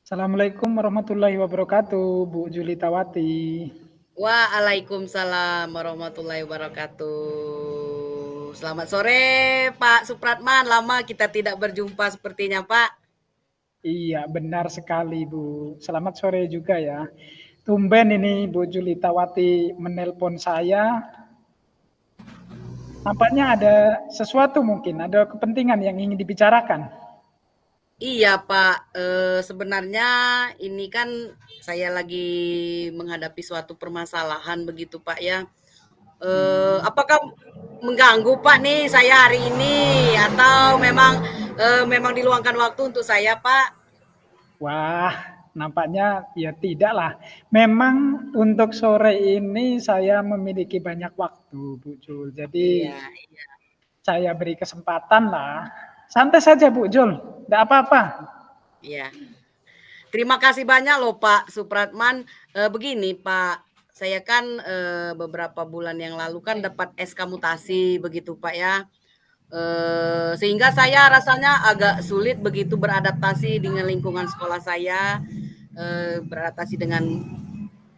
Assalamualaikum warahmatullahi wabarakatuh, Bu Julitawati. Waalaikumsalam warahmatullahi wabarakatuh. Selamat sore, Pak Supratman. Lama kita tidak berjumpa sepertinya, Pak. Iya, benar sekali, Bu. Selamat sore juga ya. Tumben ini Bu Julitawati menelpon saya. Nampaknya ada sesuatu mungkin, ada kepentingan yang ingin dibicarakan. Iya, Pak. Sebenarnya ini kan saya lagi menghadapi suatu permasalahan begitu, Pak ya. Apakah mengganggu, Pak nih saya hari ini atau memang diluangkan waktu untuk saya, Pak? Wah, nampaknya ya tidak lah. Memang untuk sore ini saya memiliki banyak waktu, Bu Jul. Jadi Iya, iya. saya beri kesempatan lah. Santai saja, Bu Jul. Tidak apa-apa. Iya. Terima kasih banyak loh Pak Supratman. Begini Pak, saya kan beberapa bulan yang lalu kan dapat SK mutasi begitu Pak ya. Sehingga saya rasanya agak sulit begitu beradaptasi dengan lingkungan sekolah saya, beradaptasi dengan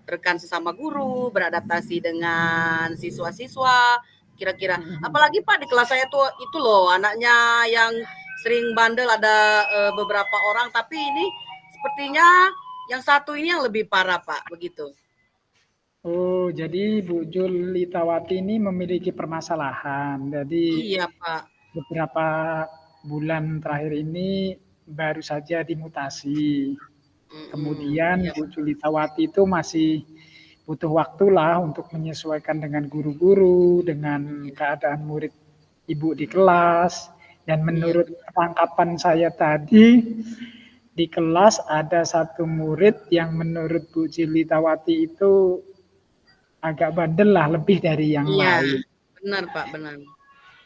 rekan sesama guru, beradaptasi dengan siswa-siswa, kira-kira. Apalagi Pak di kelas saya tuh itu loh anaknya yang sering bandel ada beberapa orang, tapi ini sepertinya yang satu ini yang lebih parah Pak, begitu. Oh, jadi Bu Julitawati ini memiliki permasalahan. Jadi Iya Pak. beberapa bulan terakhir ini baru saja dimutasi. Kemudian Iya. Bu Julitawati itu masih butuh waktu lah untuk menyesuaikan dengan guru-guru, dengan keadaan murid Ibu di kelas. Dan menurut tangkapan saya tadi, di kelas ada satu murid yang menurut Bu Julitawati itu agak bandel lah, lebih dari yang Iya, lain. benar Pak, benar.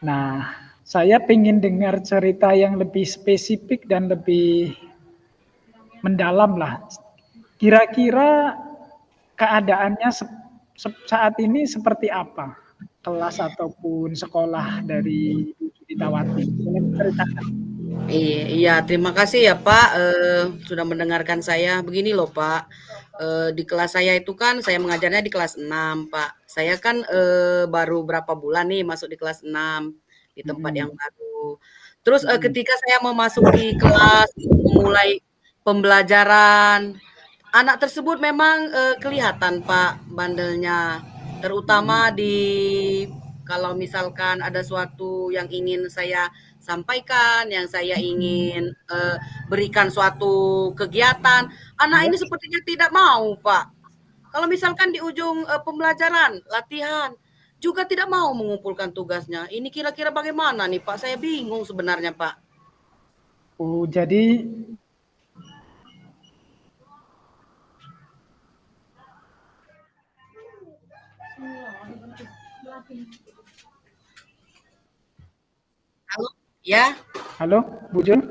Nah, saya ingin dengar cerita yang lebih spesifik dan lebih mendalam lah. Kira-kira keadaannya saat ini seperti apa? Kelas ataupun sekolah dari Bu Julitawati. Boleh ceritakan? Iya, terima kasih ya Pak, sudah mendengarkan saya. Begini loh Pak, di kelas saya itu kan saya mengajarnya di kelas 6 Pak. Saya kan, baru berapa bulan nih masuk di kelas 6 di tempat yang Mhm. baru. Terus, Mhm. ketika saya memasuki kelas memulai pembelajaran, anak tersebut memang, kelihatan Pak bandelnya, terutama kalau misalkan ada suatu yang ingin saya sampaikan, yang saya ingin, berikan suatu kegiatan, anak Ya. ini sepertinya tidak mau, Pak. Kalau misalkan di ujung, pembelajaran, latihan, juga tidak mau mengumpulkan tugasnya. Ini kira-kira bagaimana nih, Pak? Saya bingung sebenarnya, Pak. Oh, jadi Halo? Ya? halo, Bu Jul?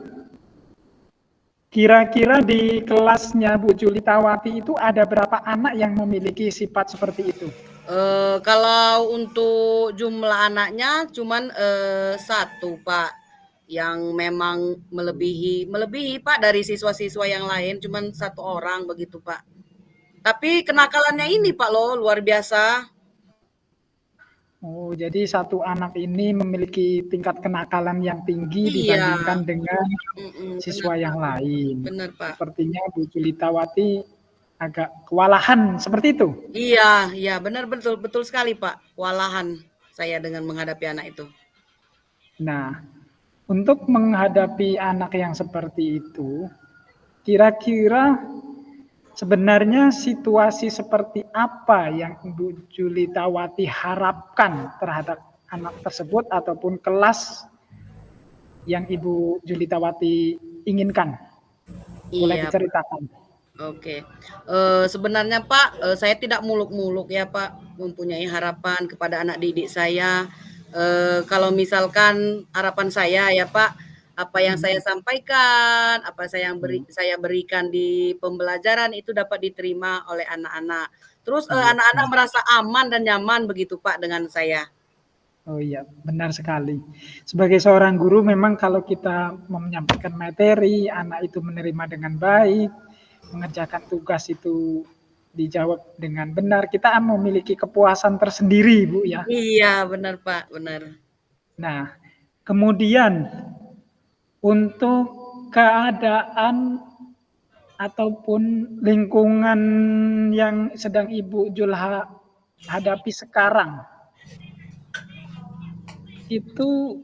Kira-kira di kelasnya Bu Julitawati itu ada berapa anak yang memiliki sifat seperti itu? Kalau untuk jumlah anaknya cuman, 1 Pak, yang memang melebihi Pak dari siswa-siswa yang lain, cuman 1 orang begitu Pak. Tapi kenakalannya ini Pak loh, luar biasa. Oh, jadi satu anak ini memiliki tingkat kenakalan yang tinggi Iya, dibandingkan dengan benar siswa Pak, yang lain. benar Pak. Sepertinya Bu Julitawati agak kewalahan seperti itu. Iya, iya benar betul betul sekali Pak, kewalahan saya dengan menghadapi anak itu. Nah, untuk menghadapi anak yang seperti itu, kira-kira sebenarnya situasi seperti apa yang Bu Julitawati harapkan terhadap anak tersebut ataupun kelas yang Ibu Julitawati inginkan? Boleh Iya. diceritakan? Oke, sebenarnya Pak, saya tidak muluk-muluk ya Pak, mempunyai harapan kepada anak didik saya. Kalau misalkan harapan saya ya Pak, apa yang Mhm, saya sampaikan, apa iya, saya berikan di pembelajaran itu dapat diterima oleh anak-anak. Terus, iya, anak-anak benar. merasa aman dan nyaman begitu Pak dengan saya. Oh iya, benar sekali. Sebagai seorang guru memang kalau kita menyampaikan materi, anak itu menerima dengan baik, mengerjakan tugas itu dijawab dengan benar, kita memiliki kepuasan tersendiri, Bu, ya. Iya, benar Pak, benar. Nah, kemudian untuk keadaan ataupun lingkungan yang sedang Ibu Julha hadapi sekarang, itu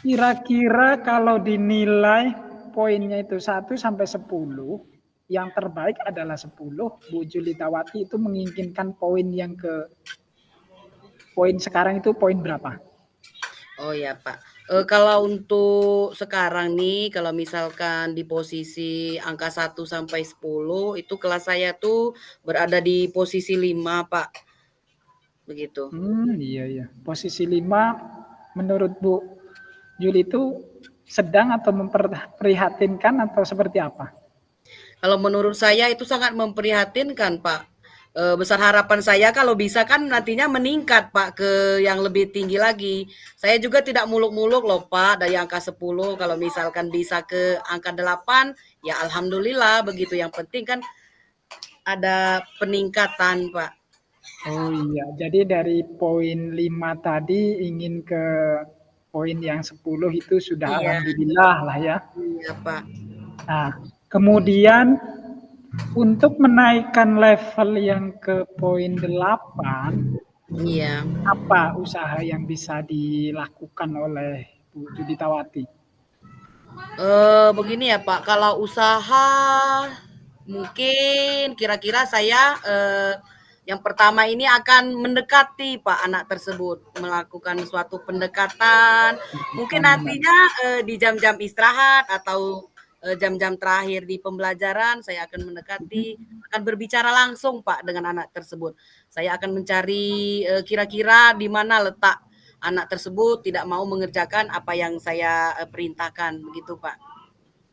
kira-kira kalau dinilai poinnya itu 1 sampai 10, yang terbaik adalah 10, Bu Julitawati itu menginginkan poin yang ke poin sekarang itu poin berapa? Oh ya Pak, kalau untuk sekarang nih, kalau misalkan di posisi angka 1 sampai 10 itu kelas saya tuh berada di posisi 5 Pak, begitu. Iya iya. Posisi 5 menurut Bu Juli itu sedang atau memprihatinkan atau seperti apa? Kalau menurut saya itu sangat memprihatinkan, Pak. Besar harapan saya kalau bisa kan nantinya meningkat, Pak, ke yang lebih tinggi lagi. Saya juga tidak muluk-muluk loh, Pak, dari angka 10 kalau misalkan bisa ke angka 8, ya alhamdulillah begitu. Yang penting kan ada peningkatan, Pak. Oh iya, jadi dari poin 5 tadi ingin ke poin yang 10 itu sudah Iya, alhamdulillah lah ya. iya, Pak. Nah, kemudian untuk menaikkan level yang ke poin 8, Iya. apa usaha yang bisa dilakukan oleh Bu Juditawati? Begini ya Pak, kalau usaha mungkin kira-kira saya, yang pertama ini akan mendekati Pak anak tersebut, melakukan suatu pendekatan, mungkin Bukan benar. nantinya, di jam-jam istirahat atau, jam-jam terakhir di pembelajaran saya akan mendekati, akan berbicara langsung Pak dengan anak tersebut. Saya akan mencari, kira-kira di mana letak anak tersebut tidak mau mengerjakan apa yang saya, perintahkan, begitu, Pak.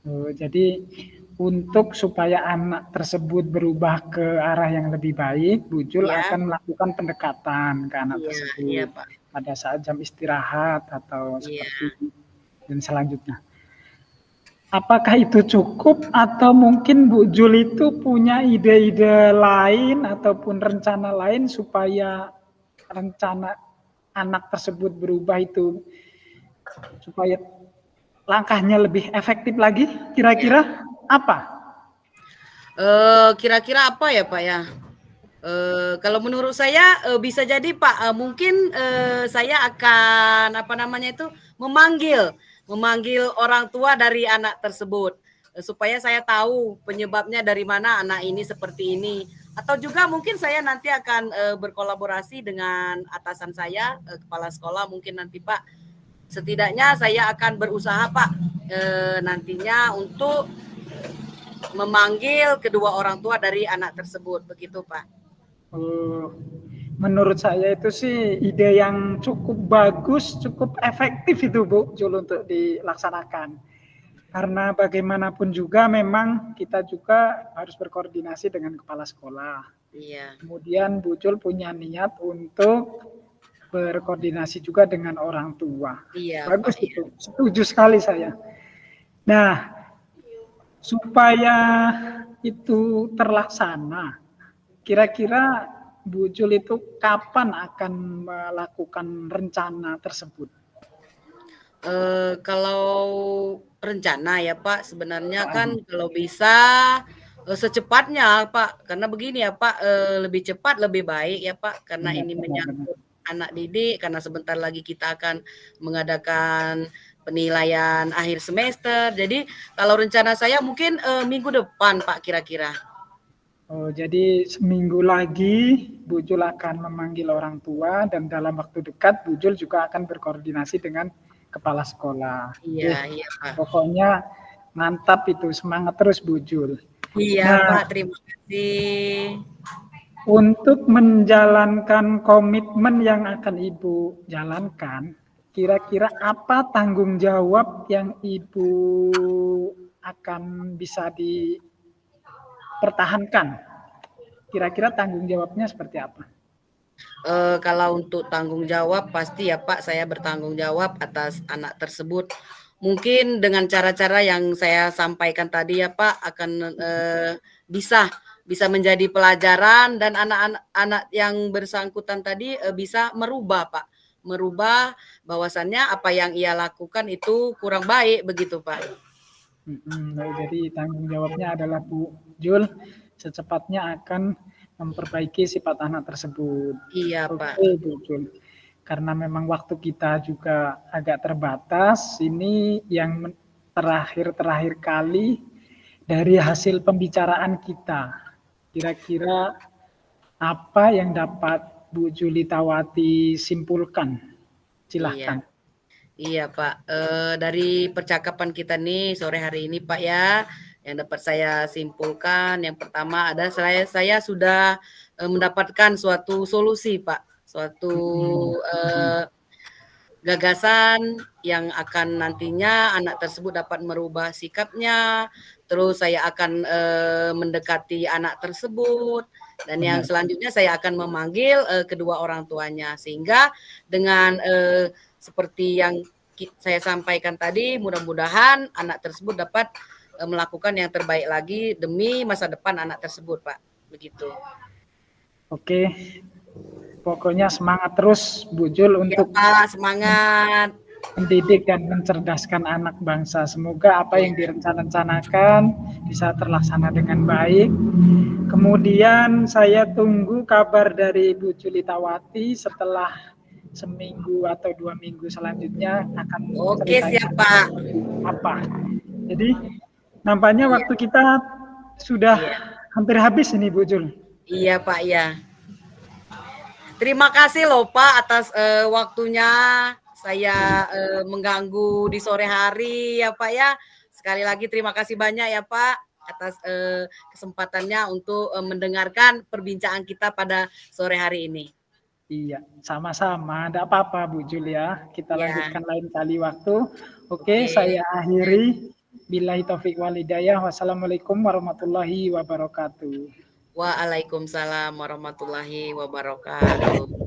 Oh, jadi untuk supaya anak tersebut berubah ke arah yang lebih baik, Bu Jul Iya, akan melakukan pendekatan ke anak iya, iya, tersebut Pak. pada saat jam istirahat atau Iya. seperti dan selanjutnya. Apakah itu cukup atau mungkin Bu Jul itu punya ide-ide lain ataupun rencana lain supaya rencana anak tersebut berubah itu supaya langkahnya lebih efektif lagi? Iya. Kira-kira apa? Kira-kira apa ya, Pak, ya? Kalau menurut saya, bisa jadi, Pak, mungkin, saya akan, apa namanya itu, memanggil memanggil orang tua dari anak tersebut, supaya saya tahu penyebabnya dari mana anak ini seperti ini. Atau juga mungkin saya nanti akan, berkolaborasi dengan atasan saya, kepala sekolah mungkin nanti, Pak. Setidaknya saya akan berusaha, Pak, nantinya untuk memanggil kedua orang tua dari anak tersebut, begitu, Pak. Oh, menurut saya itu sih ide yang cukup bagus, cukup efektif itu Bu Jul untuk dilaksanakan. Karena bagaimanapun juga memang kita juga harus berkoordinasi dengan kepala sekolah. Iya. Kemudian Bu Jul punya niat untuk berkoordinasi juga dengan orang tua. Iya, Pak, Bagus iya. itu, setuju sekali saya. Nah, supaya itu terlaksana, kira-kira Bu Jul itu kapan akan melakukan rencana tersebut? Kalau rencana ya, Pak, sebenarnya kan kalau bisa, secepatnya, Pak. Karena begini ya, Pak, lebih cepat lebih baik ya, Pak, karena Benar ini benar benar. menyangkut anak didik, karena sebentar lagi kita akan mengadakan penilaian akhir semester. Jadi kalau rencana saya mungkin, minggu depan, Pak, kira-kira. Oh, jadi seminggu lagi Bu Jul akan memanggil orang tua dan dalam waktu dekat Bu Jul juga akan berkoordinasi dengan kepala sekolah. Iya, Oke, iya, Pak. pokoknya mantap itu, semangat terus Bu Jul. Iya, Nah, Pak, terima kasih. Untuk menjalankan komitmen yang akan Ibu jalankan, kira-kira apa tanggung jawab yang Ibu akan bisa dipertahankan? Kira-kira tanggung jawabnya seperti apa? Kalau untuk tanggung jawab pasti ya Pak, saya bertanggung jawab atas anak tersebut. Mungkin dengan cara-cara yang saya sampaikan tadi ya Pak akan bisa menjadi pelajaran dan anak-anak yang bersangkutan tadi bisa merubah Pak, merubah bahwasannya apa yang ia lakukan itu kurang baik begitu Pak. Jadi tanggung jawabnya adalah Bu Jul secepatnya akan memperbaiki sifat anak tersebut. Iya Pak. Oke Bu Jul. Karena memang waktu kita juga agak terbatas, ini yang terakhir kali dari hasil pembicaraan kita. Kira-kira apa yang dapat Bu Julitawati simpulkan? Silahkan. Iya Pak, dari percakapan kita nih sore hari ini Pak ya, yang dapat saya simpulkan yang pertama ada saya sudah mendapatkan suatu solusi Pak, suatu gagasan yang akan nantinya anak tersebut dapat merubah sikapnya, terus saya akan mendekati anak tersebut, dan yang selanjutnya saya akan memanggil kedua orang tuanya, sehingga dengan seperti yang saya sampaikan tadi, mudah-mudahan anak tersebut dapat melakukan yang terbaik lagi demi masa depan anak tersebut, Pak. Begitu. Oke, pokoknya semangat terus Bu Jul untuk Pak, semangat mendidik dan mencerdaskan anak bangsa. Semoga apa yang direncanakan bisa terlaksana dengan baik. Kemudian saya tunggu kabar dari Bu Julitawati setelah seminggu atau 2 minggu selanjutnya akan Oke, siap Pak. Apa. Jadi nampaknya waktu kita sudah hampir habis ini Bu Jul. Iya Pak, ya. Terima kasih loh Pak atas waktunya saya mengganggu di sore hari ya Pak ya. Sekali lagi terima kasih banyak ya Pak atas kesempatannya untuk mendengarkan perbincangan kita pada sore hari ini. Iya, sama-sama. Tidak apa-apa Bu Julia. Kita lanjutkan lain kali waktu. Oke, saya akhiri. Billahi taufiq walhidayah. Wassalamualaikum warahmatullahi wabarakatuh. Waalaikumsalam warahmatullahi wabarakatuh.